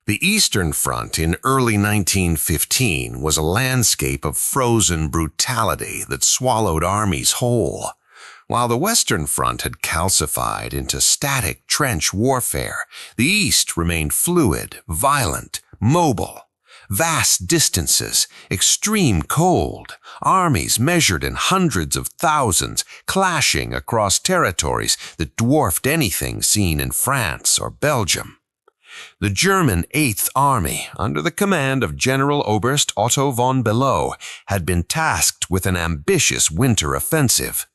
The Eastern Front in early 1915 was a landscape of frozen brutality that swallowed armies whole. While the Western Front had calcified into static trench warfare, the East remained fluid, violent, mobile. Vast distances, extreme cold, armies measured in hundreds of thousands clashing across territories that dwarfed anything seen in France or Belgium. The German Eighth Army, under the command of General Oberst Otto von Below, had been tasked with an ambitious winter offensive.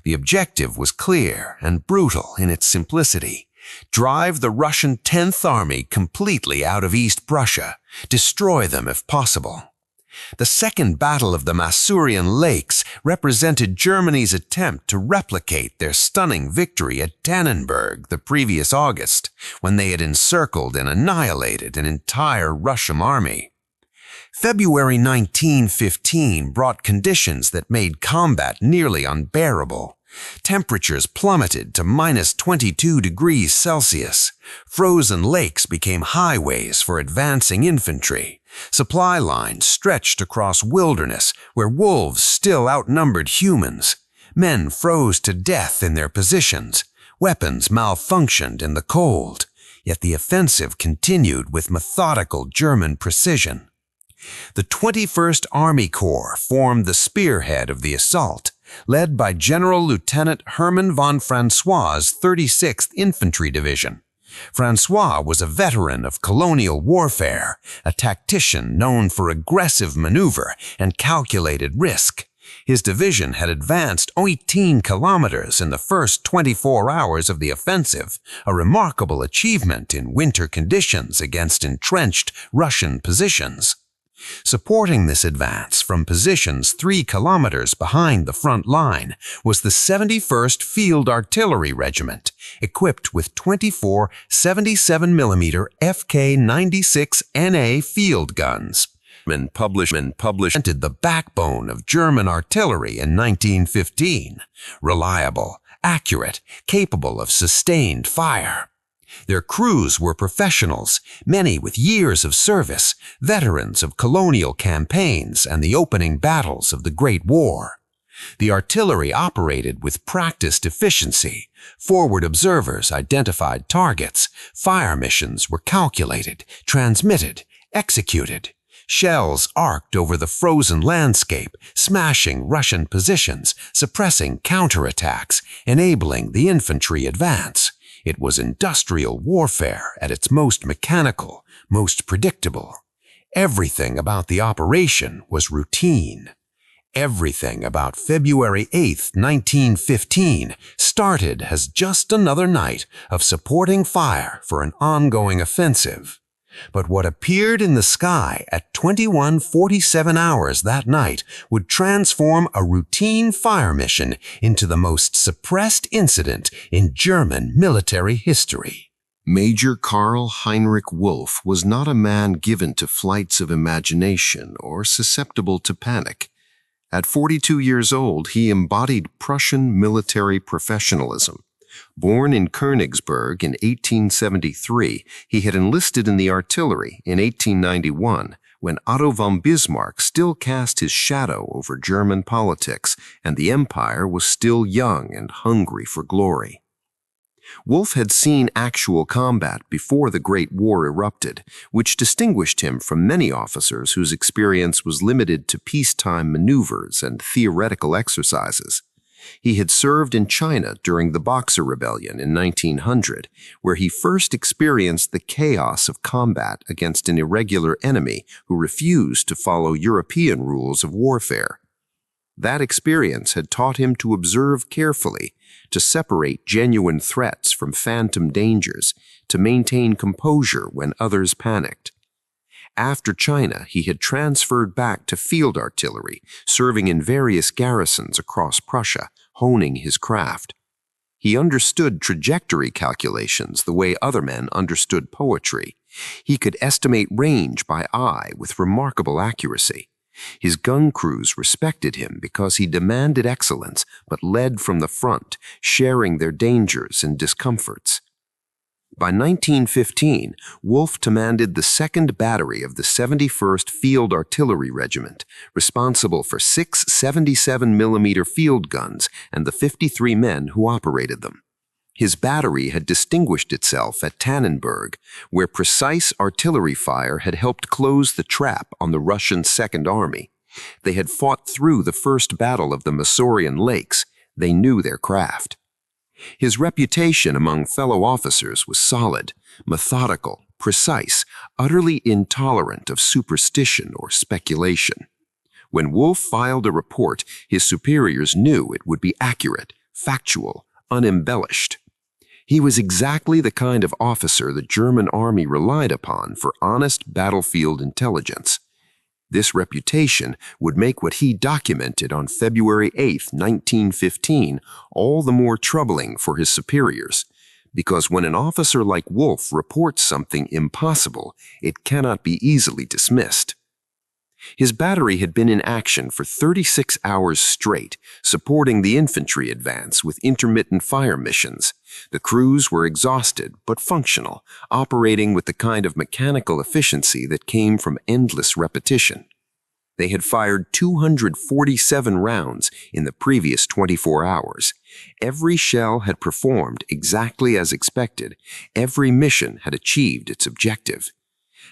The objective was clear and brutal in its simplicity: drive the Russian 10th Army completely out of East Prussia, destroy them if possible. The Second Battle of the Masurian Lakes represented Germany's attempt to replicate their stunning victory at Tannenberg the previous August, when they had encircled and annihilated an entire Russian army. February 1915 brought conditions that made combat nearly unbearable. Temperatures plummeted to minus 22 degrees Celsius. Frozen lakes became highways for advancing infantry. Supply lines stretched across wilderness where wolves still outnumbered humans. Men froze to death in their positions. Weapons malfunctioned in the cold. Yet the offensive continued with methodical German precision. The 21st Army Corps formed the spearhead of the assault, led by General Lieutenant Hermann von Francois's 36th Infantry Division. Francois was a veteran of colonial warfare, a tactician known for aggressive maneuver and calculated risk. His division had advanced 18 kilometers in the first 24 hours of the offensive, a remarkable achievement in winter conditions against entrenched Russian positions. Supporting this advance from positions 3 kilometers behind the front line was the 71st Field Artillery Regiment, equipped with 24 77mm FK-96NA field guns. Published the backbone of German artillery in 1915, reliable, accurate, capable of sustained fire. Their crews were professionals, many with years of service, veterans of colonial campaigns and the opening battles of the Great War. The artillery operated with practiced efficiency. Forward observers identified targets. Fire missions were calculated, transmitted, executed. Shells arced over the frozen landscape, smashing Russian positions, suppressing counterattacks, enabling the infantry advance. It was industrial warfare at its most mechanical, most predictable. Everything about the operation was routine. Everything about February 8, 1915 started as just another night of supporting fire for an ongoing offensive. But what appeared in the sky at 21:47 hours that night would transform a routine fire mission into the most suppressed incident in German military history. Major Karl Heinrich Wolff was not a man given to flights of imagination or susceptible to panic. At 42 years old, he embodied Prussian military professionalism. Born in Königsberg in 1873, he had enlisted in the artillery in 1891, when Otto von Bismarck still cast his shadow over German politics and the empire was still young and hungry for glory. Wolff had seen actual combat before the Great War erupted, which distinguished him from many officers whose experience was limited to peacetime maneuvers and theoretical exercises. He had served in China during the Boxer Rebellion in 1900, where he first experienced the chaos of combat against an irregular enemy who refused to follow European rules of warfare. That experience had taught him to observe carefully, to separate genuine threats from phantom dangers, to maintain composure when others panicked. After China, he had transferred back to field artillery, serving in various garrisons across Prussia, honing his craft. He understood trajectory calculations the way other men understood poetry. He could estimate range by eye with remarkable accuracy. His gun crews respected him because he demanded excellence but led from the front, sharing their dangers and discomforts. By 1915, Wolfe commanded the 2nd Battery of the 71st Field Artillery Regiment, responsible for 6 77mm field guns and the 53 men who operated them. His battery had distinguished itself at Tannenberg, where precise artillery fire had helped close the trap on the Russian Second Army. They had fought through the First Battle of the Masurian Lakes. They knew their craft. His reputation among fellow officers was solid, methodical, precise, utterly intolerant of superstition or speculation. When Wolfe filed a report, his superiors knew it would be accurate, factual, unembellished. He was exactly the kind of officer the German army relied upon for honest battlefield intelligence. This reputation would make what he documented on February 8, 1915, all the more troubling for his superiors, because when an officer like Wolfe reports something impossible, it cannot be easily dismissed. His battery had been in action for 36 hours straight, supporting the infantry advance with intermittent fire missions. The crews were exhausted but functional, operating with the kind of mechanical efficiency that came from endless repetition. They had fired 247 rounds in the previous 24 hours. Every shell had performed exactly as expected. Every mission had achieved its objective.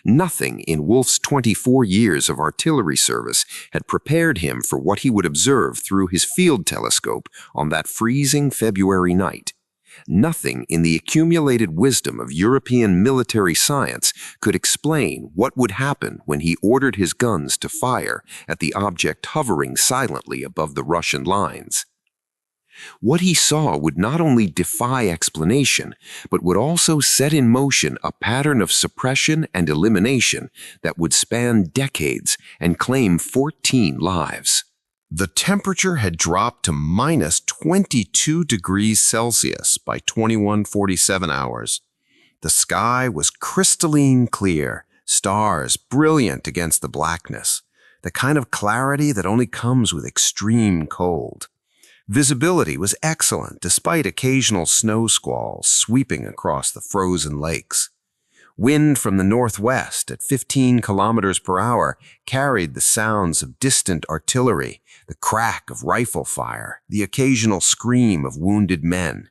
Nothing in Wolfe's 24 years of artillery service had prepared him for what he would observe through his field telescope on that freezing February night. Nothing in the accumulated wisdom of European military science could explain what would happen when he ordered his guns to fire at the object hovering silently above the Russian lines. What he saw would not only defy explanation, but would also set in motion a pattern of suppression and elimination that would span decades and claim 14 lives. The temperature had dropped to minus 22 degrees Celsius by 21:47 hours. The sky was crystalline clear, stars brilliant against the blackness, the kind of clarity that only comes with extreme cold. Visibility was excellent despite occasional snow squalls sweeping across the frozen lakes. Wind from the northwest at 15 kilometers per hour carried the sounds of distant artillery, the crack of rifle fire, the occasional scream of wounded men.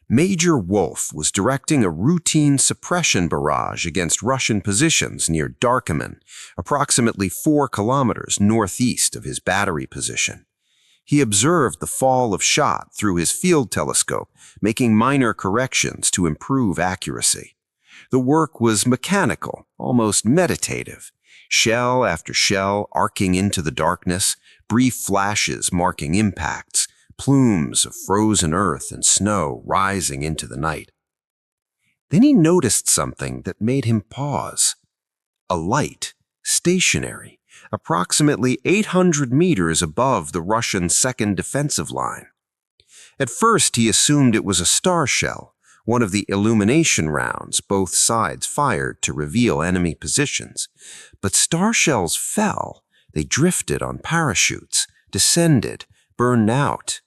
Major Wolfe was directing a routine suppression barrage against Russian positions near Darkaman, approximately 4 kilometers northeast of his battery position. He observed the fall of shot through his field telescope, making minor corrections to improve accuracy. The work was mechanical, almost meditative. Shell after shell arcing into the darkness, brief flashes marking impacts, plumes of frozen earth and snow rising into the night. Then he noticed something that made him pause. A light, stationary, approximately 800 meters above the Russian second defensive line. At first, he assumed it was a star shell, one of the illumination rounds both sides fired to reveal enemy positions. But star shells fell. They drifted on parachutes, descended, burned out.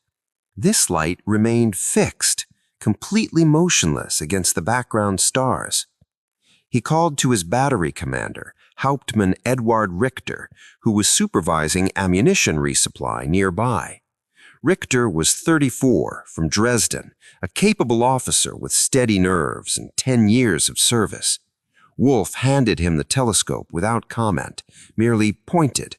This light remained fixed, completely motionless against the background stars. He called to his battery commander, Hauptmann Eduard Richter, who was supervising ammunition resupply nearby. Richter was 34, from Dresden, a capable officer with steady nerves and 10 years of service. Wolfe handed him the telescope without comment, merely pointed.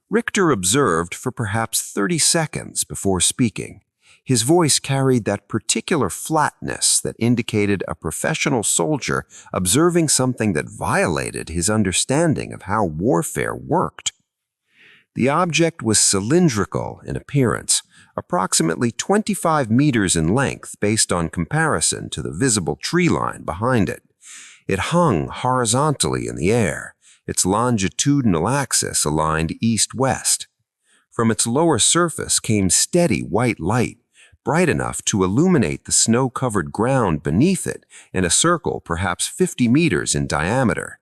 Richter observed for perhaps 30 seconds before speaking. His voice carried that particular flatness that indicated a professional soldier observing something that violated his understanding of how warfare worked. The object was cylindrical in appearance, approximately 25 meters in length based on comparison to the visible tree line behind it. It hung horizontally in the air, its longitudinal axis aligned east-west. From its lower surface came steady white light, bright enough to illuminate the snow-covered ground beneath it in a circle perhaps 50 meters in diameter.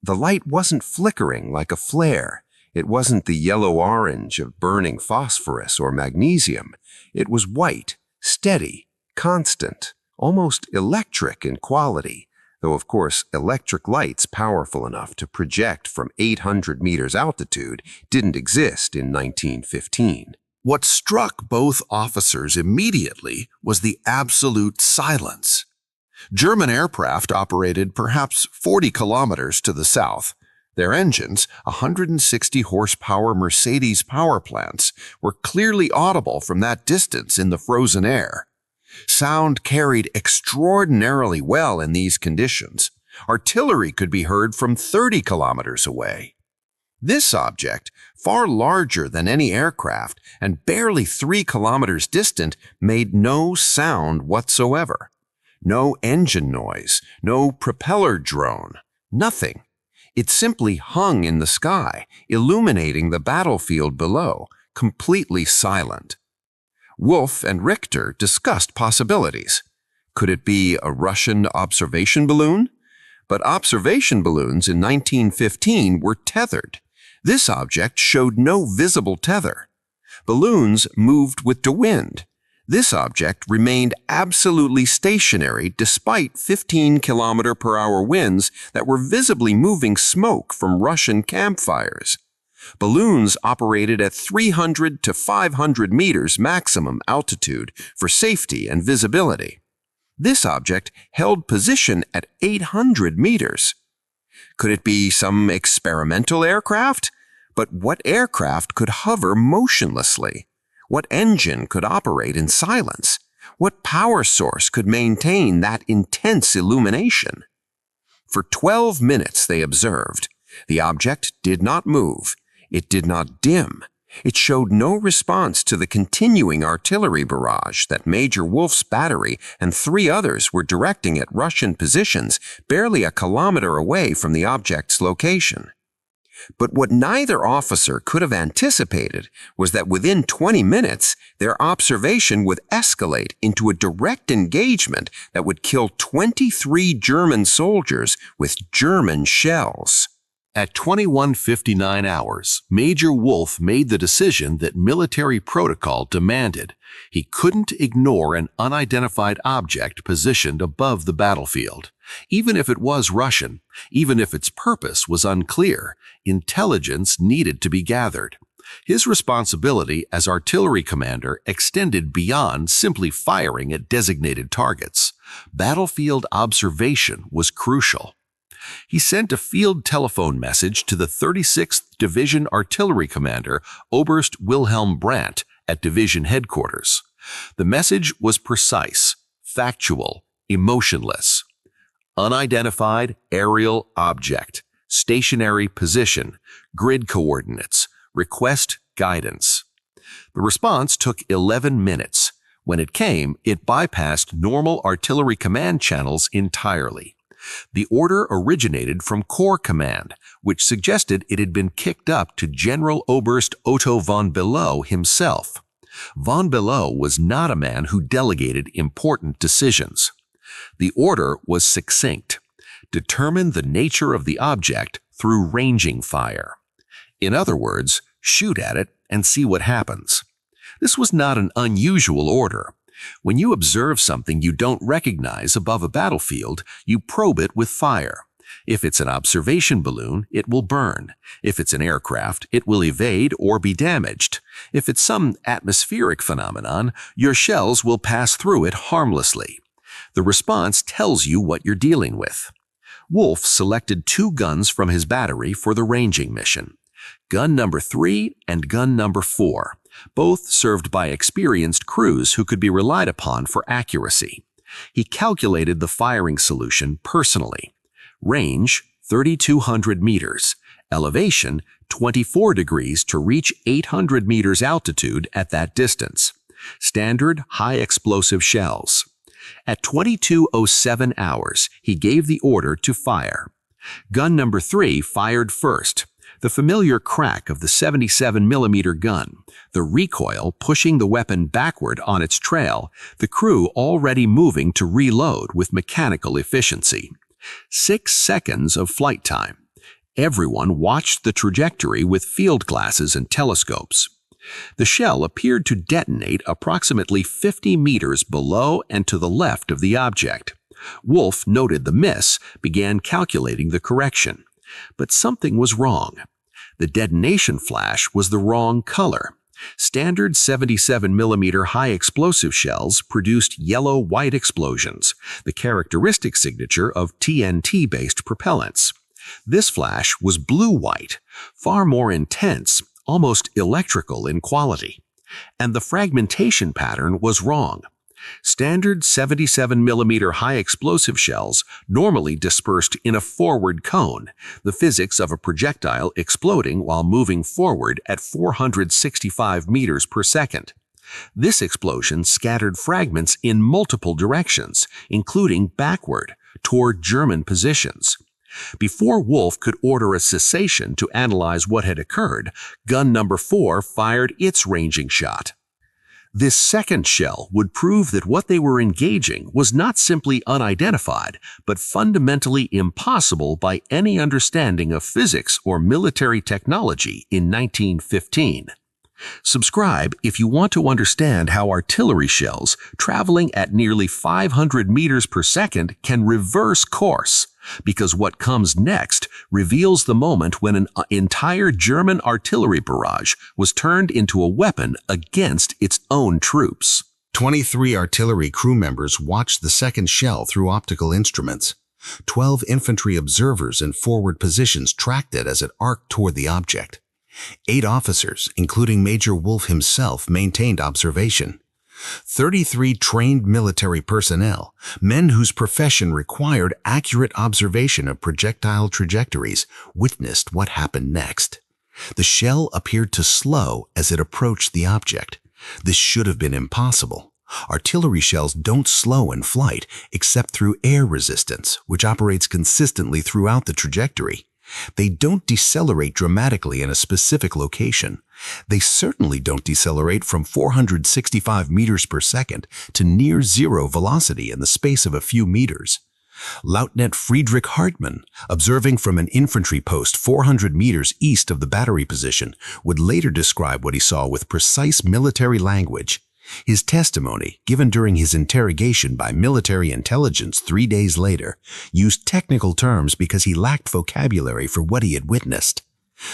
The light wasn't flickering like a flare. It wasn't the yellow-orange of burning phosphorus or magnesium. It was white, steady, constant, almost electric in quality, though of course electric lights powerful enough to project from 800 meters altitude didn't exist in 1915. What struck both officers immediately was the absolute silence. German aircraft operated perhaps 40 kilometers to the south. Their engines, 160 horsepower Mercedes power plants, were clearly audible from that distance in the frozen air. Sound carried extraordinarily well in these conditions. Artillery could be heard from 30 kilometers away. This object, far larger than any aircraft and barely 3 kilometers distant, made no sound whatsoever. No engine noise, no propeller drone, nothing. It simply hung in the sky, illuminating the battlefield below, completely silent. Wolf and Richter discussed possibilities. Could it be a Russian observation balloon? But observation balloons in 1915 were tethered. This object showed no visible tether. Balloons moved with the wind. This object remained absolutely stationary despite 15-kilometer-per-hour winds that were visibly moving smoke from Russian campfires. Balloons operated at 300 to 500 meters maximum altitude for safety and visibility. This object held position at 800 meters. Could it be some experimental aircraft? But what aircraft could hover motionlessly? What engine could operate in silence? What power source could maintain that intense illumination? For 12 minutes they observed. The object did not move. It did not dim. It showed no response to the continuing artillery barrage that Major Wolf's battery and 3 others were directing at Russian positions barely a kilometer away from the object's location. But what neither officer could have anticipated was that within 20 minutes, their observation would escalate into a direct engagement that would kill 23 German soldiers with German shells. At 21:59 hours, Major Wolf made the decision that military protocol demanded. He couldn't ignore an unidentified object positioned above the battlefield. Even if it was Russian, even if its purpose was unclear, intelligence needed to be gathered. His responsibility as artillery commander extended beyond simply firing at designated targets. Battlefield observation was crucial. He sent a field telephone message to the 36th Division Artillery Commander, Oberst Wilhelm Brandt, at division headquarters. The message was precise, factual, emotionless. Unidentified aerial object, stationary position, grid coordinates, request guidance. The response took 11 minutes. When it came, it bypassed normal artillery command channels entirely. The order originated from Corps Command, which suggested it had been kicked up to General Oberst Otto von Below himself. Von Below was not a man who delegated important decisions. The order was succinct. Determine the nature of the object through ranging fire. In other words, shoot at it and see what happens. This was not an unusual order. When you observe something you don't recognize above a battlefield, you probe it with fire. If it's an observation balloon, it will burn. If it's an aircraft, it will evade or be damaged. If it's some atmospheric phenomenon, your shells will pass through it harmlessly. The response tells you what you're dealing with. Wolf selected 2 guns from his battery for the ranging mission. Gun number 3 and gun number 4. Both served by experienced crews who could be relied upon for accuracy. He calculated the firing solution personally. Range, 3,200 meters. Elevation, 24 degrees to reach 800 meters altitude at that distance. Standard high-explosive shells. At 22:07 hours, he gave the order to fire. Gun number 3 fired first. The familiar crack of the 77mm gun, the recoil pushing the weapon backward on its trail, the crew already moving to reload with mechanical efficiency. 6 seconds of flight time. Everyone watched the trajectory with field glasses and telescopes. The shell appeared to detonate approximately 50 meters below and to the left of the object. Wolf noted the miss, began calculating the correction. But something was wrong. The detonation flash was the wrong color. Standard 77mm high-explosive shells produced yellow-white explosions, the characteristic signature of TNT-based propellants. This flash was blue-white, far more intense, almost electrical in quality. And the fragmentation pattern was wrong. Standard 77mm high-explosive shells normally dispersed in a forward cone, the physics of a projectile exploding while moving forward at 465 meters per second. This explosion scattered fragments in multiple directions, including backward, toward German positions. Before Wolf could order a cessation to analyze what had occurred, gun number 4 fired its ranging shot. This second shell would prove that what they were engaging was not simply unidentified, but fundamentally impossible by any understanding of physics or military technology in 1915. Subscribe if you want to understand how artillery shells traveling at nearly 500 meters per second can reverse course, because what comes next reveals the moment when an entire German artillery barrage was turned into a weapon against its own troops. 23 artillery crew members watched the second shell through optical instruments. 12 infantry observers in forward positions tracked it as it arced toward the object. 8 officers, including Major Wolf himself, maintained observation. 33 trained military personnel, men whose profession required accurate observation of projectile trajectories, witnessed what happened next. The shell appeared to slow as it approached the object. This should have been impossible. Artillery shells don't slow in flight except through air resistance, which operates consistently throughout the trajectory. They don't decelerate dramatically in a specific location. They certainly don't decelerate from 465 meters per second to near zero velocity in the space of a few meters. Lieutenant Friedrich Hartmann, observing from an infantry post 400 meters east of the battery position, would later describe what he saw with precise military language. His testimony, given during his interrogation by military intelligence 3 days later, used technical terms because he lacked vocabulary for what he had witnessed.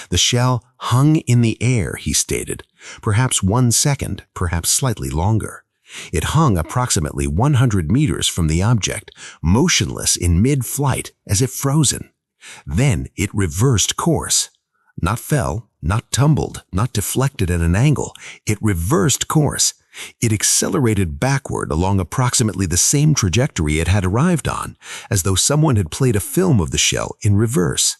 The shell hung in the air, he stated, perhaps 1 second, perhaps slightly longer. It hung approximately 100 meters from the object, motionless in mid-flight as if frozen. Then it reversed course. Not fell, not tumbled, not deflected at an angle. It reversed course. It accelerated backward along approximately the same trajectory it had arrived on, as though someone had played a film of the shell in reverse.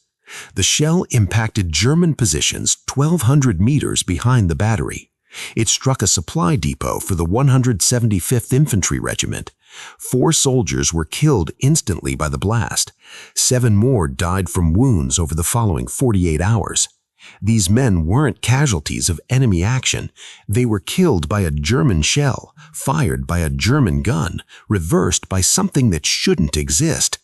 The shell impacted German positions 1,200 meters behind the battery. It struck a supply depot for the 175th Infantry Regiment. 4 soldiers were killed instantly by the blast. 7 more died from wounds over the following 48 hours. These men weren't casualties of enemy action. They were killed by a German shell, fired by a German gun, reversed by something that shouldn't exist.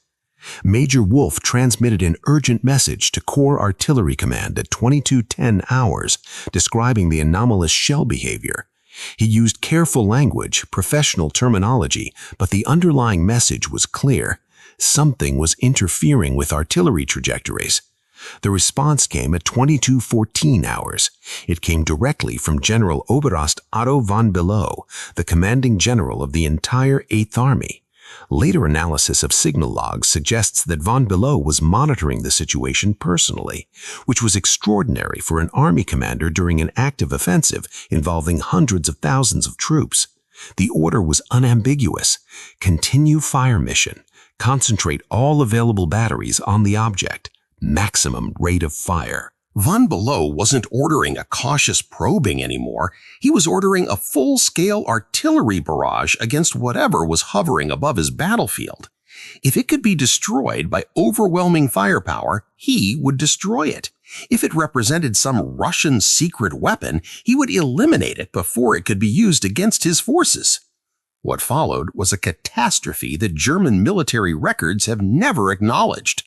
Major Wolf transmitted an urgent message to Corps Artillery Command at 22:10 hours, describing the anomalous shell behavior. He used careful language, professional terminology, but the underlying message was clear. Something was interfering with artillery trajectories. The response came at 22:14 hours. It came directly from General Oberst Otto von Below, the commanding general of the entire 8th Army. Later analysis of signal logs suggests that von Below was monitoring the situation personally, which was extraordinary for an army commander during an active offensive involving hundreds of thousands of troops. The order was unambiguous. Continue fire mission. Concentrate all available batteries on the object. Maximum rate of fire. Von Below wasn't ordering a cautious probing anymore. He was ordering a full-scale artillery barrage against whatever was hovering above his battlefield. If it could be destroyed by overwhelming firepower, he would destroy it. If it represented some Russian secret weapon, he would eliminate it before it could be used against his forces. What followed was a catastrophe that German military records have never acknowledged.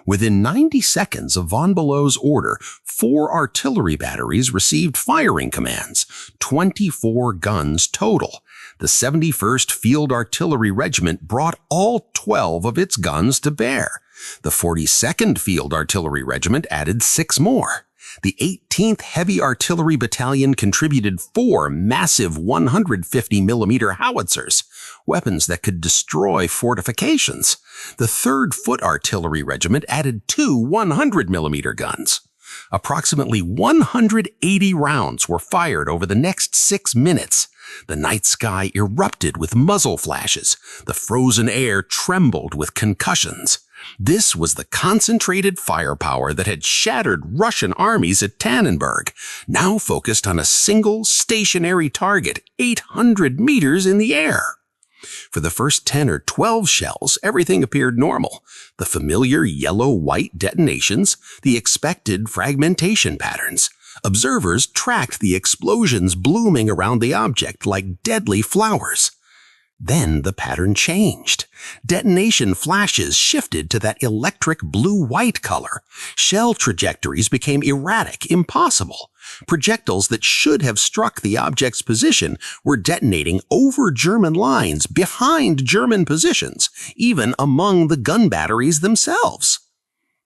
Within 90 seconds of von Below's order, 4 artillery batteries received firing commands, 24 guns total. The 71st Field Artillery Regiment brought all 12 of its guns to bear. The 42nd Field Artillery Regiment added 6 more. The 18th Heavy Artillery Battalion contributed 4 massive 150mm howitzers, weapons that could destroy fortifications. The 3rd Foot Artillery Regiment added 2 100mm guns. Approximately 180 rounds were fired over the next 6 minutes. The night sky erupted with muzzle flashes. The frozen air trembled with concussions. This was the concentrated firepower that had shattered Russian armies at Tannenberg, now focused on a single stationary target 800 meters in the air. For the first 10 or 12 shells, everything appeared normal. The familiar yellow-white detonations, the expected fragmentation patterns. Observers tracked the explosions blooming around the object like deadly flowers. Then the pattern changed. Detonation flashes shifted to that electric blue-white color. Shell trajectories became erratic, impossible. Projectiles that should have struck the object's position were detonating over German lines, behind German positions, even among the gun batteries themselves.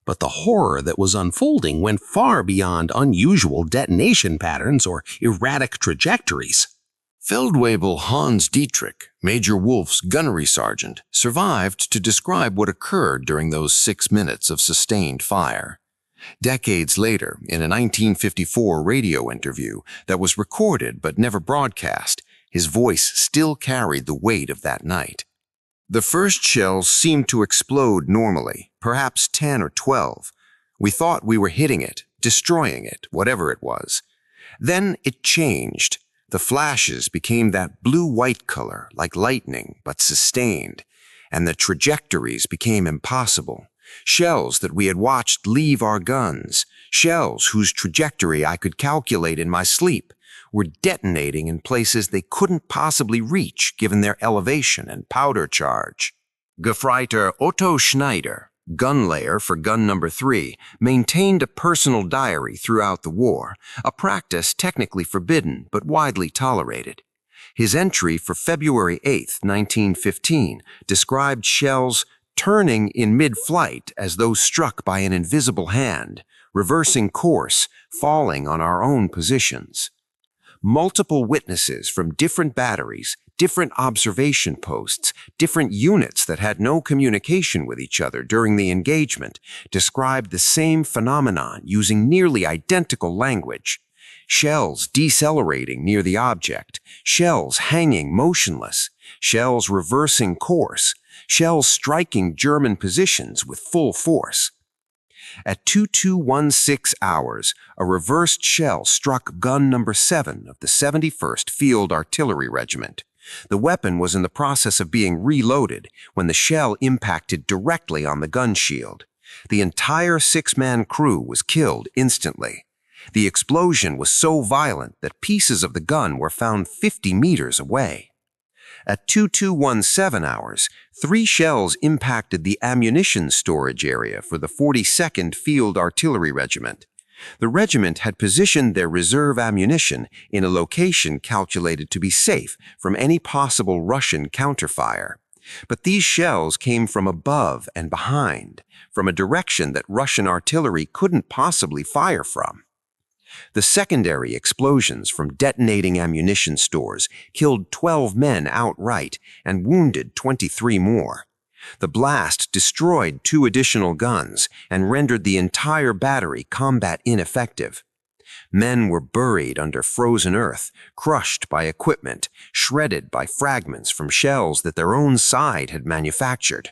But the horror that was unfolding went far beyond unusual detonation patterns or erratic trajectories. Feldwebel Hans Dietrich, Major Wolf's gunnery sergeant, survived to describe what occurred during those 6 minutes of sustained fire. Decades later, in a 1954 radio interview that was recorded but never broadcast, his voice still carried the weight of that night. The first shells seemed to explode normally, perhaps 10 or 12. We thought we were hitting it, destroying it, whatever it was. Then it changed. The flashes became that blue-white color, like lightning, but sustained, and the trajectories became impossible. Shells that we had watched leave our guns, shells whose trajectory I could calculate in my sleep, were detonating in places they couldn't possibly reach given their elevation and powder charge. Gefreiter Otto Schneider, gun layer for gun number 3, maintained a personal diary throughout the war, a practice technically forbidden but widely tolerated. His entry for February 8, 1915, described shells turning in mid-flight as though struck by an invisible hand, reversing course, falling on our own positions. Multiple witnesses from different batteries, different observation posts, different units that had no communication with each other during the engagement, described the same phenomenon using nearly identical language. Shells decelerating near the object, shells hanging motionless, shells reversing course, shells striking German positions with full force. At 2216 hours, a reversed shell struck gun number 7 of the 71st Field Artillery Regiment. The weapon was in the process of being reloaded when the shell impacted directly on the gun shield. The entire 6-man crew was killed instantly. The explosion was so violent that pieces of the gun were found 50 meters away. At 2217 hours, 3 shells impacted the ammunition storage area for the 42nd Field Artillery Regiment. The regiment had positioned their reserve ammunition in a location calculated to be safe from any possible Russian counterfire. But these shells came from above and behind, from a direction that Russian artillery couldn't possibly fire from. The secondary explosions from detonating ammunition stores killed 12 men outright and wounded 23 more. The blast destroyed 2 additional guns and rendered the entire battery combat ineffective. Men were buried under frozen earth, crushed by equipment, shredded by fragments from shells that their own side had manufactured.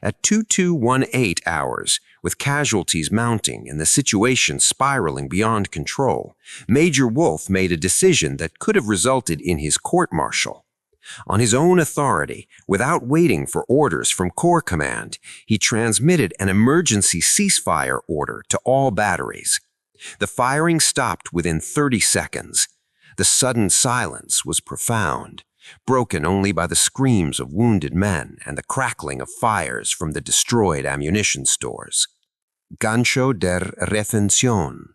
At 2218 hours, with casualties mounting and the situation spiraling beyond control, Major Wolf made a decision that could have resulted in his court-martial. On his own authority, without waiting for orders from Corps Command, he transmitted an emergency ceasefire order to all batteries. The firing stopped within 30 seconds. The sudden silence was profound, broken only by the screams of wounded men and the crackling of fires from the destroyed ammunition stores. gancho der retención.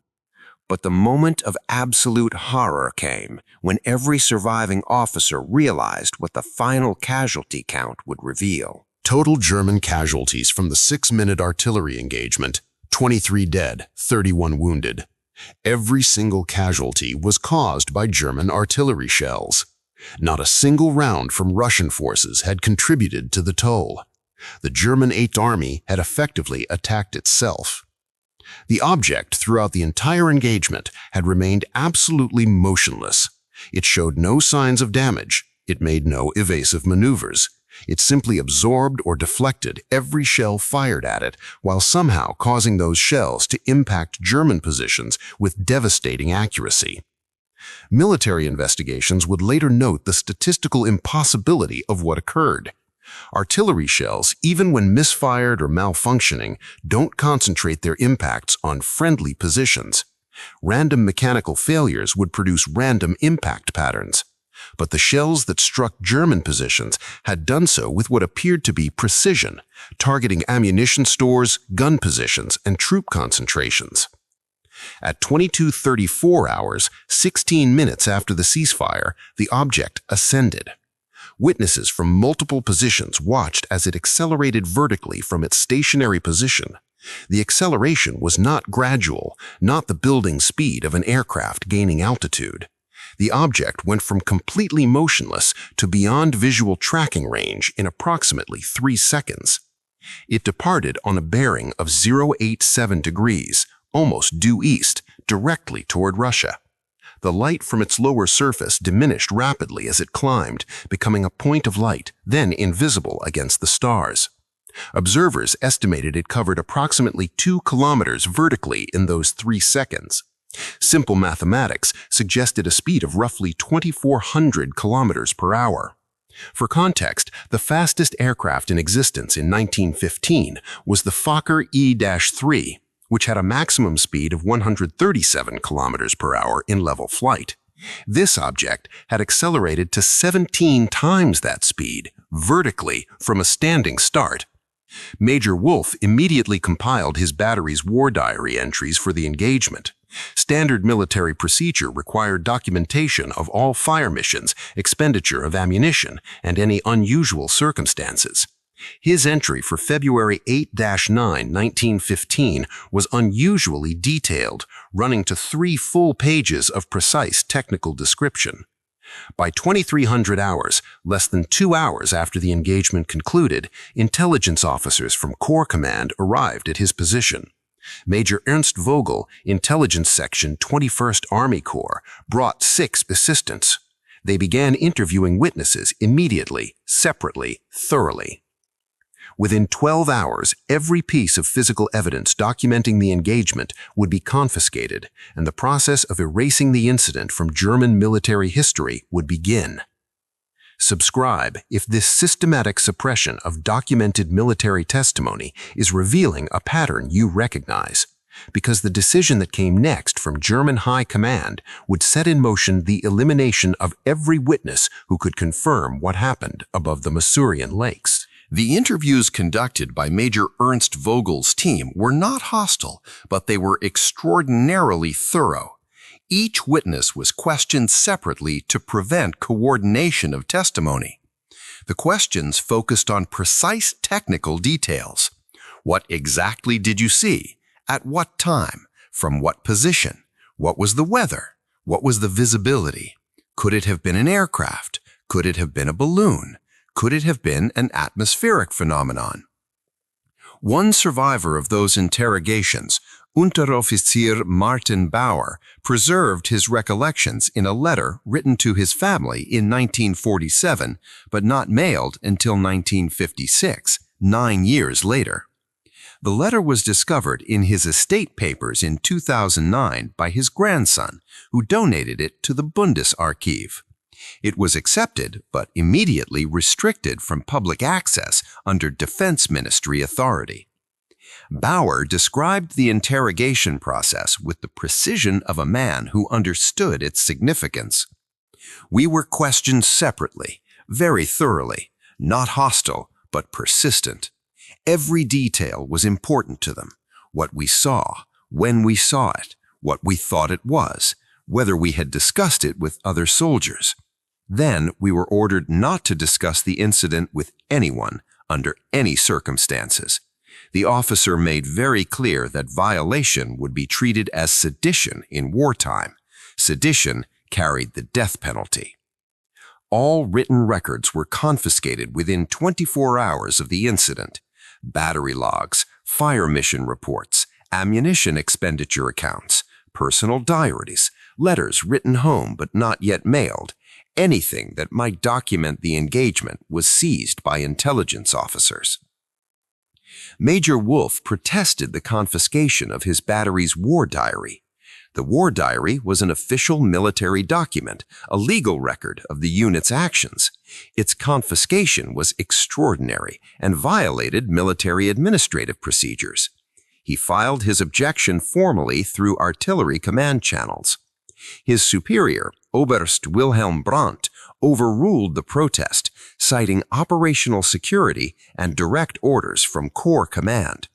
But the moment of absolute horror came when every surviving officer realized what the final casualty count would reveal. Total German casualties from the 6-minute artillery engagement: 23 dead, 31 wounded. Every single casualty was caused by German artillery shells. Not a single round from Russian forces had contributed to the toll. The German Eighth Army had effectively attacked itself. The object throughout the entire engagement had remained absolutely motionless. It showed no signs of damage. It made no evasive maneuvers. It simply absorbed or deflected every shell fired at it, while somehow causing those shells to impact German positions with devastating accuracy. Military investigations would later note the statistical impossibility of what occurred. Artillery shells, even when misfired or malfunctioning, don't concentrate their impacts on friendly positions. Random mechanical failures would produce random impact patterns. But the shells that struck German positions had done so with what appeared to be precision, targeting ammunition stores, gun positions, and troop concentrations. At 22:34 hours, 16 minutes after the ceasefire, the object ascended. Witnesses from multiple positions watched as it accelerated vertically from its stationary position. The acceleration was not gradual, not the building speed of an aircraft gaining altitude. The object went from completely motionless to beyond visual tracking range in approximately 3 seconds. It departed on a bearing of 087 degrees, almost due east, directly toward Russia. The light from its lower surface diminished rapidly as it climbed, becoming a point of light, then invisible against the stars. Observers estimated it covered approximately 2 kilometers vertically in those 3 seconds. Simple mathematics suggested a speed of roughly 2,400 kilometers per hour. For context, the fastest aircraft in existence in 1915 was the Fokker E-3, which had a maximum speed of 137 kilometers per hour in level flight. This object had accelerated to 17 times that speed, vertically, from a standing start. Major Wolfe immediately compiled his battery's war diary entries for the engagement. Standard military procedure required documentation of all fire missions, expenditure of ammunition, and any unusual circumstances. His entry for February 8-9, 1915 was unusually detailed, running to 3 full pages of precise technical description. By 2300 hours, less than 2 hours after the engagement concluded, intelligence officers from Corps Command arrived at his position. Major Ernst Vogel, Intelligence Section 21st Army Corps, brought 6 assistants. They began interviewing witnesses immediately, separately, thoroughly. Within 12 hours, every piece of physical evidence documenting the engagement would be confiscated, and the process of erasing the incident from German military history would begin. Subscribe if this systematic suppression of documented military testimony is revealing a pattern you recognize, because the decision that came next from German High Command would set in motion the elimination of every witness who could confirm what happened above the Masurian Lakes. The interviews conducted by Major Ernst Vogel's team were not hostile, but they were extraordinarily thorough. Each witness was questioned separately to prevent coordination of testimony. The questions focused on precise technical details. What exactly did you see? At what time? From what position? What was the weather? What was the visibility? Could it have been an aircraft? Could it have been a balloon? Could it have been an atmospheric phenomenon? One survivor of those interrogations, Unteroffizier Martin Bauer, preserved his recollections in a letter written to his family in 1947, but not mailed until 1956, 9 years later. The letter was discovered in his estate papers in 2009 by his grandson, who donated it to the Bundesarchiv. It was accepted, but immediately restricted from public access under Defense Ministry authority. Bauer described the interrogation process with the precision of a man who understood its significance. We were questioned separately, very thoroughly, not hostile, but persistent. Every detail was important to them. what we saw, when we saw it, what we thought it was, whether we had discussed it with other soldiers. Then we were ordered not to discuss the incident with anyone under any circumstances. The officer made very clear that violation would be treated as sedition in wartime. Sedition carried the death penalty. All written records were confiscated within 24 hours of the incident. Battery logs, fire mission reports, ammunition expenditure accounts, personal diaries, letters written home but not yet mailed, anything that might document the engagement was seized by intelligence officers. Major Wolfe protested the confiscation of his battery's war diary. The war diary was an official military document, a legal record of the unit's actions. Its confiscation was extraordinary and violated military administrative procedures. He filed his objection formally through artillery command channels. His superior, Oberst Wilhelm Brandt, overruled the protest, citing operational security and direct orders from Corps Command.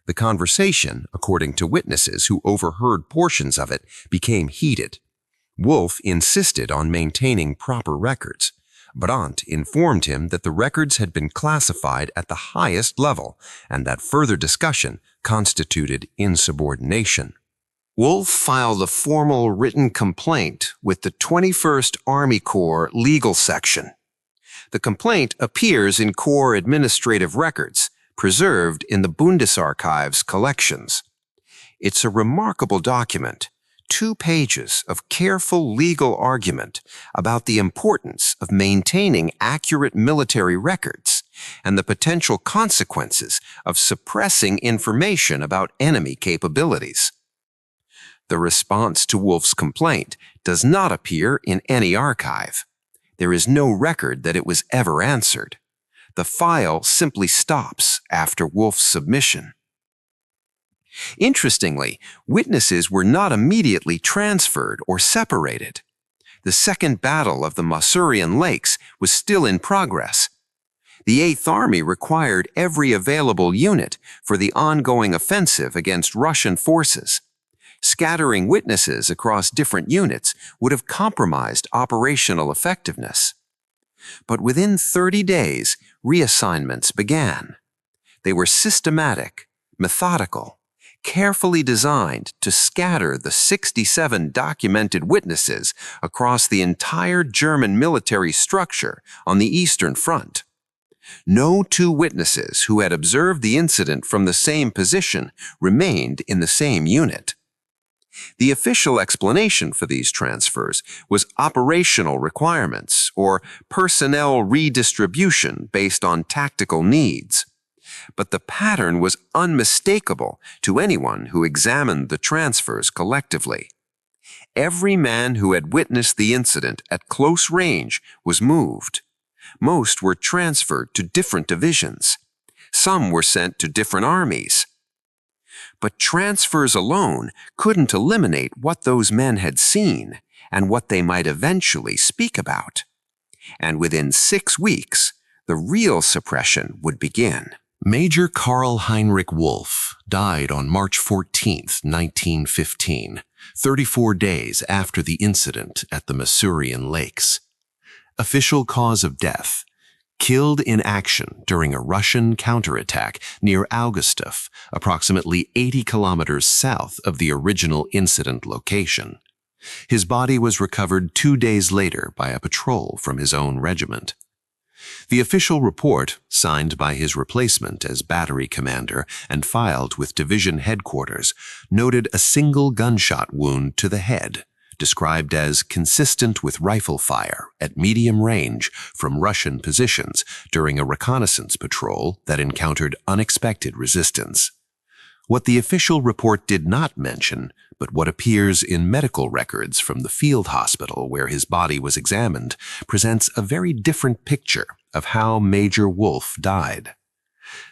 The conversation, according to witnesses who overheard portions of it, became heated. Wolfe insisted on maintaining proper records. Brandt informed him that the records had been classified at the highest level and that further discussion constituted insubordination. Wolfe filed a formal written complaint with the 21st Army Corps Legal Section. The complaint appears in Corps administrative records, preserved in the Bundesarchives collections. It's a remarkable document, 2 pages of careful legal argument about the importance of maintaining accurate military records and the potential consequences of suppressing information about enemy capabilities. The response to Wolfe's complaint does not appear in any archive. There is no record that it was ever answered. The file simply stops after Wolfe's submission. Interestingly, witnesses were not immediately transferred or separated. The Second Battle of the Masurian Lakes was still in progress. The Eighth Army required every available unit for the ongoing offensive against Russian forces. Scattering witnesses across different units would have compromised operational effectiveness. But within 30 days, reassignments began. They were systematic, methodical, carefully designed to scatter the 67 documented witnesses across the entire German military structure on the Eastern Front. No 2 witnesses who had observed the incident from the same position remained in the same unit. The official explanation for these transfers was operational requirements or personnel redistribution based on tactical needs. But the pattern was unmistakable to anyone who examined the transfers collectively. Every man who had witnessed the incident at close range was moved. Most were transferred to different divisions. Some were sent to different armies. But transfers alone couldn't eliminate what those men had seen and what they might eventually speak about. And within 6 weeks, the real suppression would begin. Major Karl Heinrich Wolff died on March 14, 1915, 34 days after the incident at the Masurian Lakes. Official cause of death: killed in action during a Russian counterattack near Augustov, approximately 80 kilometers south of the original incident location. His body was recovered 2 days later by a patrol from his own regiment. The official report, signed by his replacement as battery commander and filed with division headquarters, noted a single gunshot wound to the head, described as consistent with rifle fire at medium range from Russian positions during a reconnaissance patrol that encountered unexpected resistance. What the official report did not mention, but what appears in medical records from the field hospital where his body was examined, presents a very different picture of how Major Wolff died.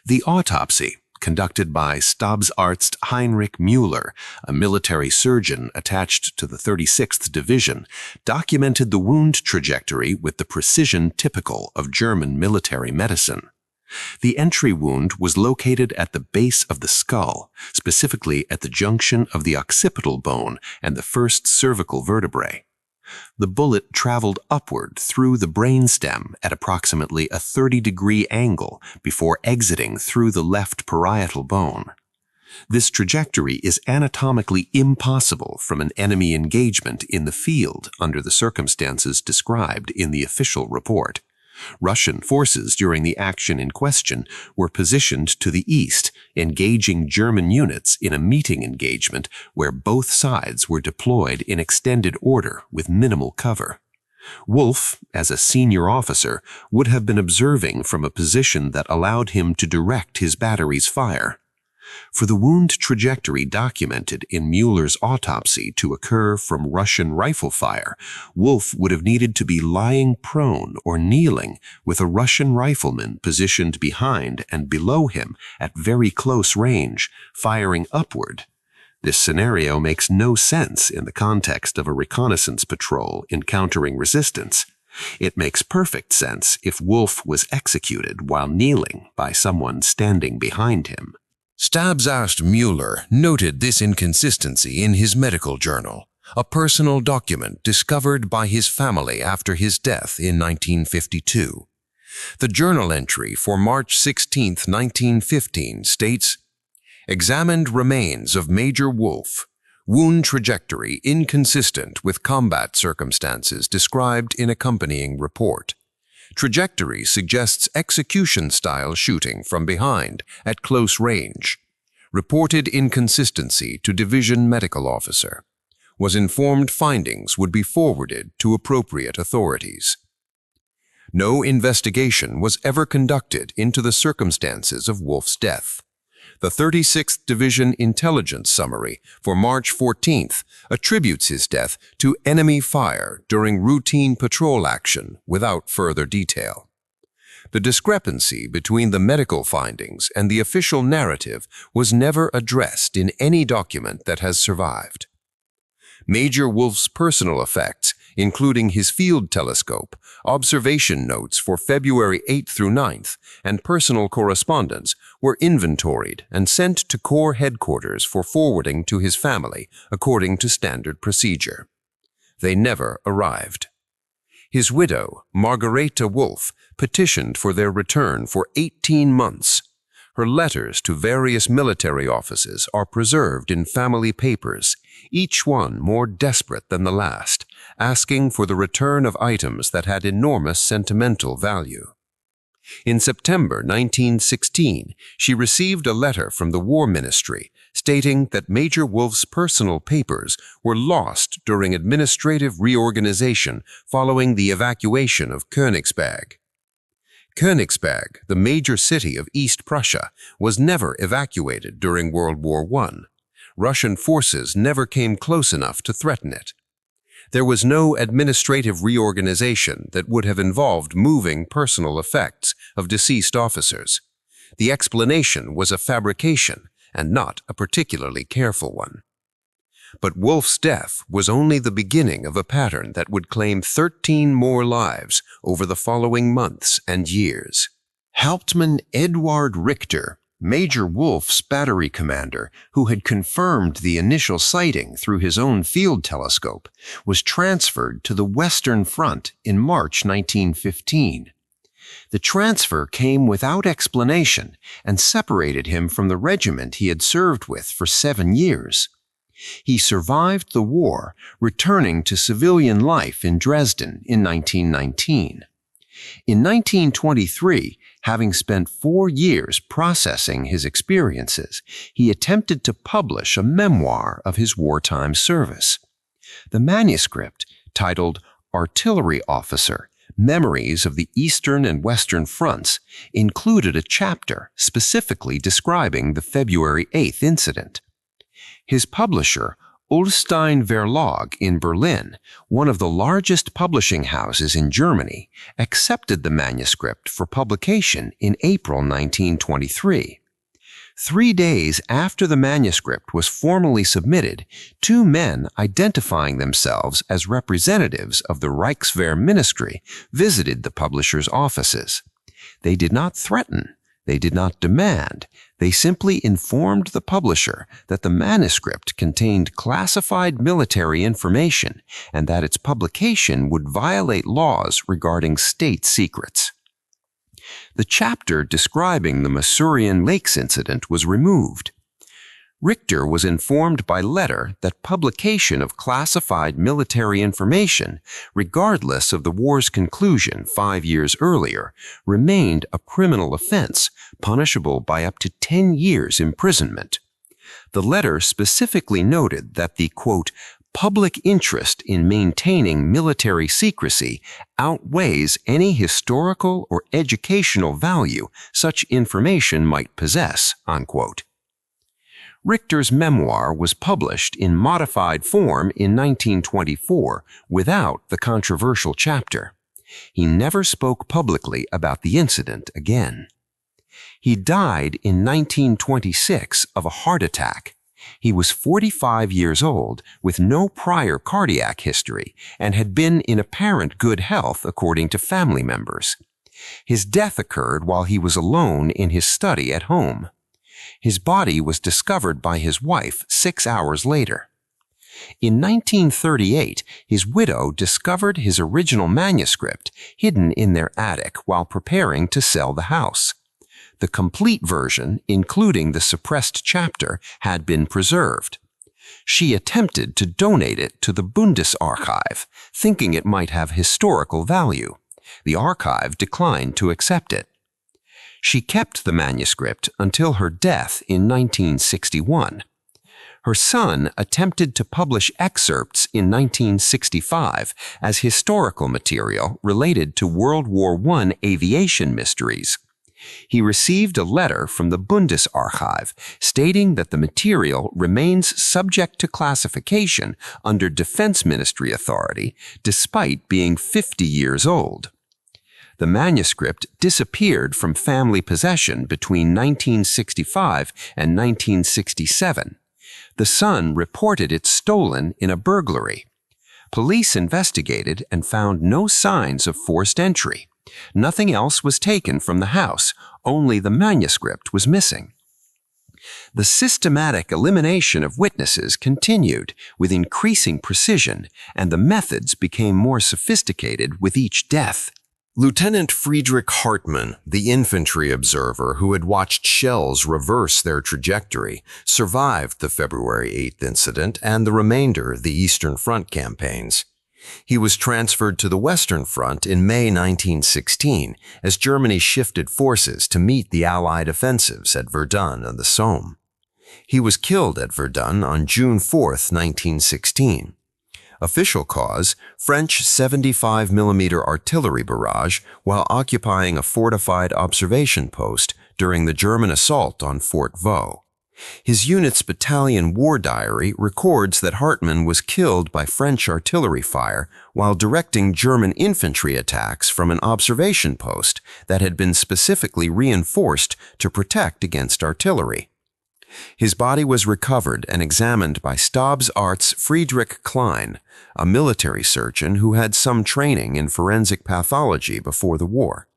The autopsy, conducted by Stabsarzt Heinrich Müller, a military surgeon attached to the 36th Division, documented the wound trajectory with the precision typical of German military medicine. The entry wound was located at the base of the skull, specifically at the junction of the occipital bone and the first cervical vertebrae. The bullet traveled upward through the brainstem at approximately a 30-degree angle before exiting through the left parietal bone. This trajectory is anatomically impossible from an enemy engagement in the field under the circumstances described in the official report. Russian forces during the action in question were positioned to the east, engaging German units in a meeting engagement where both sides were deployed in extended order with minimal cover. Wolf, as a senior officer, would have been observing from a position that allowed him to direct his battery's fire. For the wound trajectory documented in Mueller's autopsy to occur from Russian rifle fire, Wolf would have needed to be lying prone or kneeling with a Russian rifleman positioned behind and below him at very close range, firing upward. This scenario makes no sense in the context of a reconnaissance patrol encountering resistance. It makes perfect sense if Wolf was executed while kneeling by someone standing behind him. Stabsast Mueller noted this inconsistency in his medical journal, a personal document discovered by his family after his death in 1952. The journal entry for March 16, 1915 states, "Examined remains of Major Wolf. Wound trajectory inconsistent with combat circumstances described in accompanying report. Trajectory suggests execution-style shooting from behind at close range. Reported inconsistency to Division Medical Officer. Was informed findings would be forwarded to appropriate authorities." No investigation was ever conducted into the circumstances of Wolf's death. The 36th Division Intelligence Summary for March 14th attributes his death to enemy fire during routine patrol action without further detail. The discrepancy between the medical findings and the official narrative was never addressed in any document that has survived. Major Wolf's personal effects, including his field telescope, observation notes for February 8 through 9th, and personal correspondence, were inventoried and sent to Corps headquarters for forwarding to his family according to standard procedure. They never arrived. His widow, Margareta Wolf, petitioned for their return for 18 months. Her letters to various military offices are preserved in family papers, each one more desperate than the last, asking for the return of items that had enormous sentimental value. In September 1916, she received a letter from the War Ministry stating that Major Wolf's personal papers were lost during administrative reorganization following the evacuation of Königsberg. Königsberg, the major city of East Prussia, was never evacuated during World War I. Russian forces never came close enough to threaten it. There was no administrative reorganization that would have involved moving personal effects of deceased officers. The explanation was a fabrication and not a particularly careful one. But Wolf's death was only the beginning of a pattern that would claim 13 more lives over the following months and years. Hauptmann Eduard Richter, Major Wolf's battery commander, who had confirmed the initial sighting through his own field telescope, was transferred to the Western Front in March 1915. The transfer came without explanation and separated him from the regiment he had served with for 7 years. He survived the war, returning to civilian life in Dresden in 1919. In 1923, having spent 4 years processing his experiences, he attempted to publish a memoir of his wartime service. The manuscript, titled Artillery Officer, Memories of the Eastern and Western Fronts, included a chapter specifically describing the February 8th incident. His publisher, Ullstein Verlag in Berlin, one of the largest publishing houses in Germany, accepted the manuscript for publication in April 1923. 3 days after the manuscript was formally submitted, 2 men identifying themselves as representatives of the Reichswehr Ministry visited the publisher's offices. They did not threaten, They did not demand. They simply informed the publisher that the manuscript contained classified military information and that its publication would violate laws regarding state secrets. The chapter describing the Masurian Lakes incident was removed. Richter was informed by letter that publication of classified military information, regardless of the war's conclusion 5 years earlier, remained a criminal offense, punishable by up to 10 years imprisonment. The letter specifically noted that the, quote, public interest in maintaining military secrecy outweighs any historical or educational value such information might possess, unquote. Richter's memoir was published in modified form in 1924 without the controversial chapter. He never spoke publicly about the incident again. He died in 1926 of a heart attack. He was 45 years old with no prior cardiac history and had been in apparent good health according to family members. His death occurred while he was alone in his study at home. His body was discovered by his wife 6 hours later. In 1938, his widow discovered his original manuscript hidden in their attic while preparing to sell the house. The complete version, including the suppressed chapter, had been preserved. She attempted to donate it to the Bundesarchiv, thinking it might have historical value. The archive declined to accept it. She kept the manuscript until her death in 1961. Her son attempted to publish excerpts in 1965 as historical material related to World War I aviation mysteries. He received a letter from the Bundesarchiv stating that the material remains subject to classification under Defense Ministry authority despite being 50 years old. The manuscript disappeared from family possession between 1965 and 1967. The son reported it stolen in a burglary. Police investigated and found no signs of forced entry. Nothing else was taken from the house, only the manuscript was missing. The systematic elimination of witnesses continued with increasing precision, and the methods became more sophisticated with each death. Lieutenant Friedrich Hartmann, the infantry observer who had watched shells reverse their trajectory, survived the February 8th incident and the remainder of the Eastern Front campaigns. He was transferred to the Western Front in May 1916 as Germany shifted forces to meet the Allied offensives at Verdun and the Somme. He was killed at Verdun on June 4, 1916. Official cause, French 75mm artillery barrage while occupying a fortified observation post during the German assault on Fort Vaux. His unit's battalion war diary records that Hartmann was killed by French artillery fire while directing German infantry attacks from an observation post that had been specifically reinforced to protect against artillery. His body was recovered and examined by Stabsarzt Friedrich Klein, a military surgeon who had some training in forensic pathology before the war.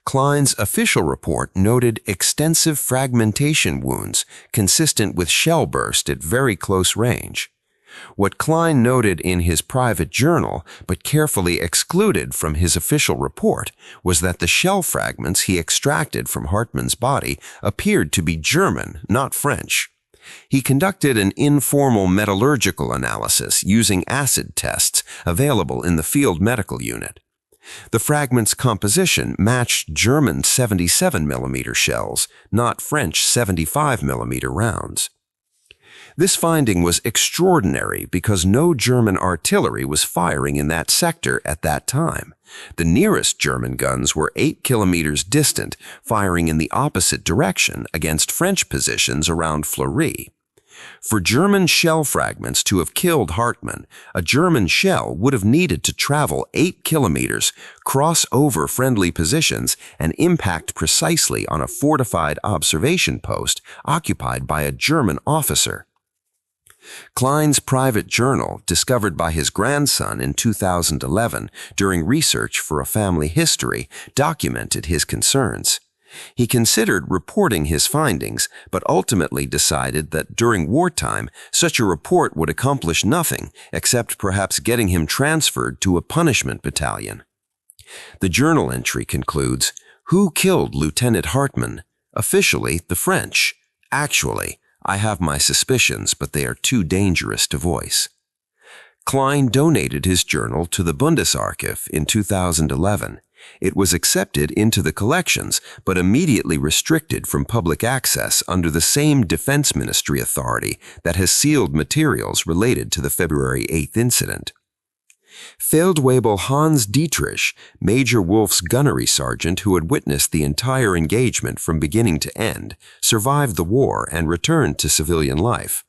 Klein's official report noted extensive fragmentation wounds consistent with shell burst at very close range. What Klein noted in his private journal, but carefully excluded from his official report, was that the shell fragments he extracted from Hartmann's body appeared to be German, not French. He conducted an informal metallurgical analysis using acid tests available in the field medical unit. The fragment's composition matched German 77mm shells, not French 75mm rounds. This finding was extraordinary because no German artillery was firing in that sector at that time. The nearest German guns were 8 kilometers distant, firing in the opposite direction against French positions around Fleury. For German shell fragments to have killed Hartmann, a German shell would have needed to travel 8 kilometers, cross over friendly positions, and impact precisely on a fortified observation post occupied by a German officer. Klein's private journal, discovered by his grandson in 2011 during research for a family history, documented his concerns. He considered reporting his findings, but ultimately decided that during wartime, such a report would accomplish nothing except perhaps getting him transferred to a punishment battalion. The journal entry concludes, "Who killed Lieutenant Hartmann? Officially, the French. Actually, I have my suspicions, but they are too dangerous to voice." Klein donated his journal to the Bundesarchiv in 2011. It was accepted into the collections, but immediately restricted from public access under the same Defense Ministry authority that has sealed materials related to the February 8th incident. Feldwebel Hans Dietrich, Major Wolf's gunnery sergeant who had witnessed the entire engagement from beginning to end, survived the war and returned to civilian life.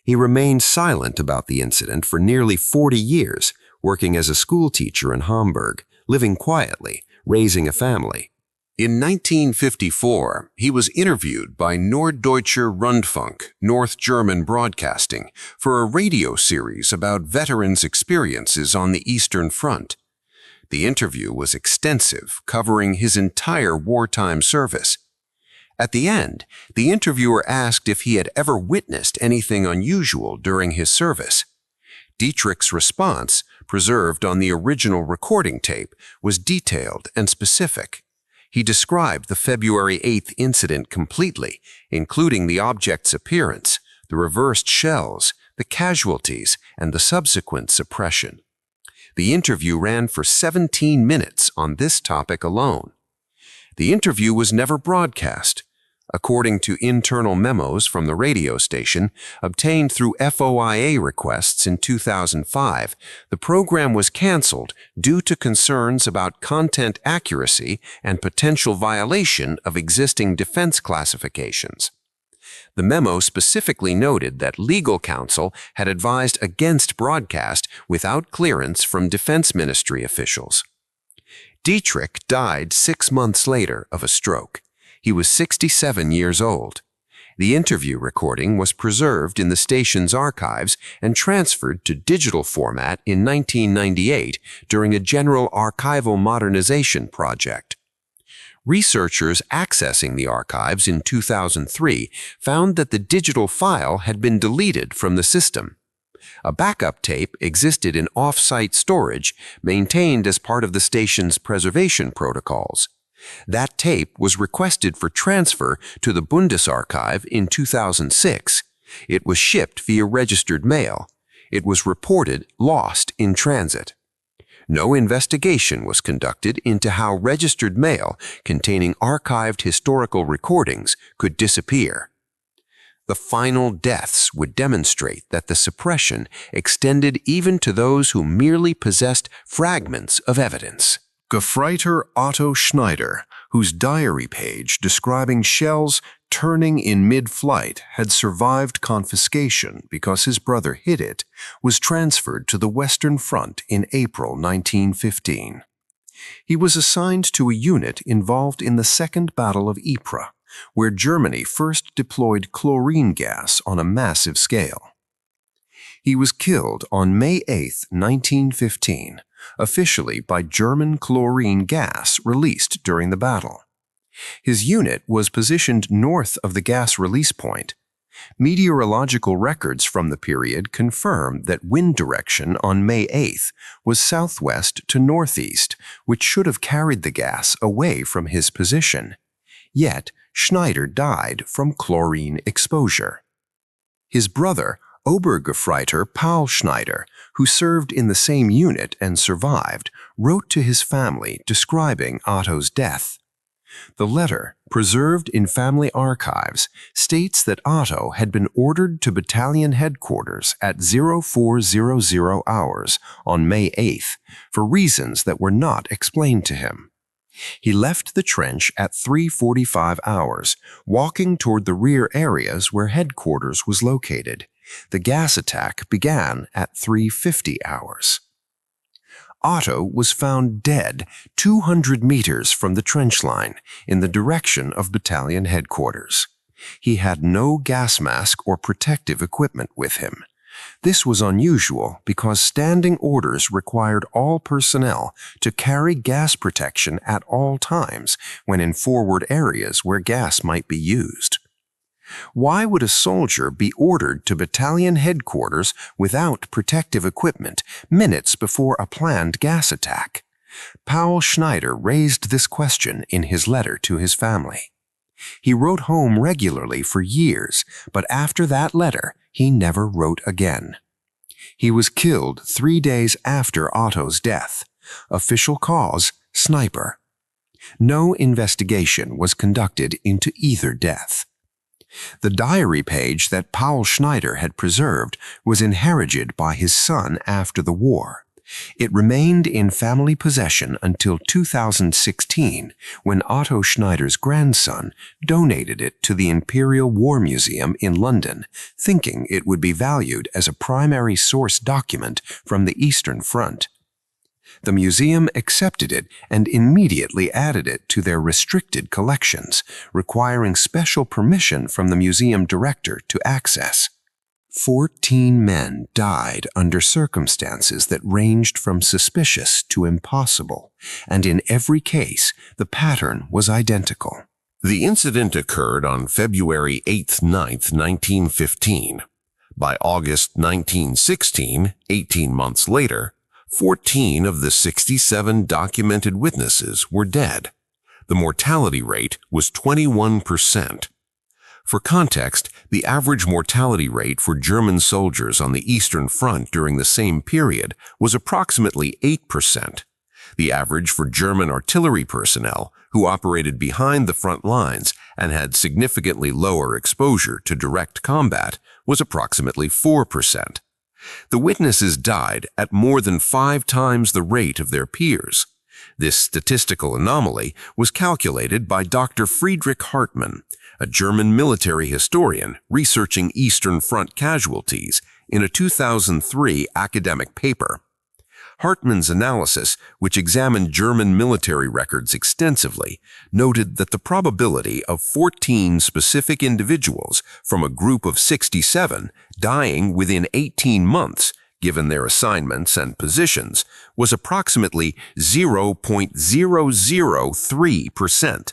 He remained silent about the incident for nearly 40 years, working as a schoolteacher in Hamburg, living quietly, raising a family. In 1954, he was interviewed by Norddeutscher Rundfunk, North German Broadcasting, for a radio series about veterans' experiences on the Eastern Front. The interview was extensive, covering his entire wartime service. At the end, the interviewer asked if he had ever witnessed anything unusual during his service. Dietrich's response, preserved on the original recording tape, was detailed and specific. He described the February 8th incident completely, including the object's appearance, the reversed shells, the casualties, and the subsequent suppression. The interview ran for 17 minutes on this topic alone. The interview was never broadcast. According to internal memos from the radio station, obtained through FOIA requests in 2005, the program was canceled due to concerns about content accuracy and potential violation of existing defense classifications. The memo specifically noted that legal counsel had advised against broadcast without clearance from Defense Ministry officials. Dietrich died 6 months later of a stroke. He was 67 years old. The interview recording was preserved in the station's archives and transferred to digital format in 1998 during a general archival modernization project. Researchers accessing the archives in 2003 found that the digital file had been deleted from the system. A backup tape existed in off-site storage maintained as part of the station's preservation protocols. That tape was requested for transfer to the Bundesarchiv in 2006. It was shipped via registered mail. It was reported lost in transit. No investigation was conducted into how registered mail containing archived historical recordings could disappear. The final deaths would demonstrate that the suppression extended even to those who merely possessed fragments of evidence. Gefreiter Otto Schneider, whose diary page describing shells turning in mid-flight had survived confiscation because his brother hid it, was transferred to the Western Front in April 1915. He was assigned to a unit involved in the Second Battle of Ypres, where Germany first deployed chlorine gas on a massive scale. He was killed on May 8, 1915, officially by German chlorine gas released during the battle. His unit was positioned north of the gas release point. Meteorological records from the period confirm that wind direction on May 8th was southwest to northeast, which should have carried the gas away from his position. Yet, Schneider died from chlorine exposure. His brother, Obergefreiter Paul Schneider, who served in the same unit and survived, wrote to his family describing Otto's death. The letter, preserved in family archives, states that Otto had been ordered to battalion headquarters at 0400 hours on May 8th for reasons that were not explained to him. He left the trench at 3:45 hours, walking toward the rear areas where headquarters was located. The gas attack began at 3:50 hours. Otto was found dead 200 meters from the trench line in the direction of battalion headquarters. He had no gas mask or protective equipment with him. This was unusual because standing orders required all personnel to carry gas protection at all times when in forward areas where gas might be used. Why would a soldier be ordered to battalion headquarters without protective equipment minutes before a planned gas attack? Powell Schneider raised this question in his letter to his family. He wrote home regularly for years, but after that letter, he never wrote again. He was killed 3 days after Otto's death. Official cause, sniper. No investigation was conducted into either death. The diary page that Powell Schneider had preserved was inherited by his son after the war. It remained in family possession until 2016, when Otto Schneider's grandson donated it to the Imperial War Museum in London, thinking it would be valued as a primary source document from the Eastern Front. The museum accepted it and immediately added it to their restricted collections, requiring special permission from the museum director to access. 14 men died under circumstances that ranged from suspicious to impossible, and in every case, the pattern was identical. The incident occurred on February 8-9, 1915. By August 1916, 18 months later, 14 of the 67 documented witnesses were dead. The mortality rate was 21%. For context, the average mortality rate for German soldiers on the Eastern Front during the same period was approximately 8%. The average for German artillery personnel, who operated behind the front lines and had significantly lower exposure to direct combat, was approximately 4%. The witnesses died at more than 5 times the rate of their peers. This statistical anomaly was calculated by Dr. Friedrich Hartmann, a German military historian researching Eastern Front casualties, in a 2003 academic paper. Hartmann's analysis, which examined German military records extensively, noted that the probability of 14 specific individuals from a group of 67 dying within 18 months, given their assignments and positions, was approximately 0.003%.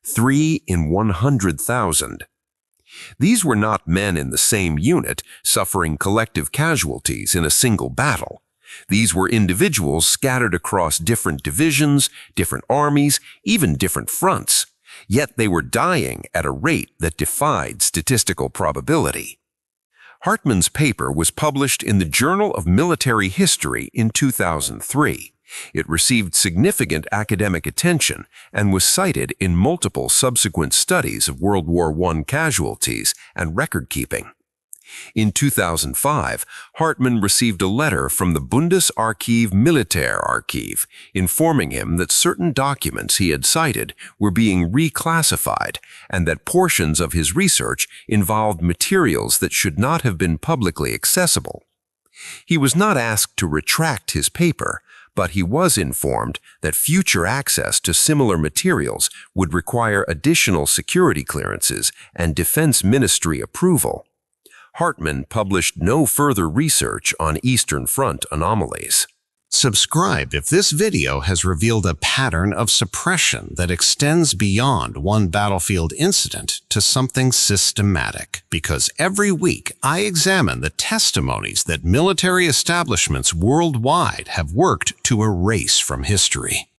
3 in 100,000. These were not men in the same unit suffering collective casualties in a single battle. These were individuals scattered across different divisions, different armies, even different fronts. Yet they were dying at a rate that defied statistical probability. Hartmann's paper was published in the Journal of Military History in 2003. It received significant academic attention and was cited in multiple subsequent studies of World War I casualties and record-keeping. In 2005, Hartmann received a letter from the Bundesarchiv Militärarchiv informing him that certain documents he had cited were being reclassified and that portions of his research involved materials that should not have been publicly accessible. He was not asked to retract his paper, but he was informed that future access to similar materials would require additional security clearances and Defense Ministry approval. Hartmann published no further research on Eastern Front anomalies. Subscribe if this video has revealed a pattern of suppression that extends beyond one battlefield incident to something systematic, because every week I examine the testimonies that military establishments worldwide have worked to erase from history.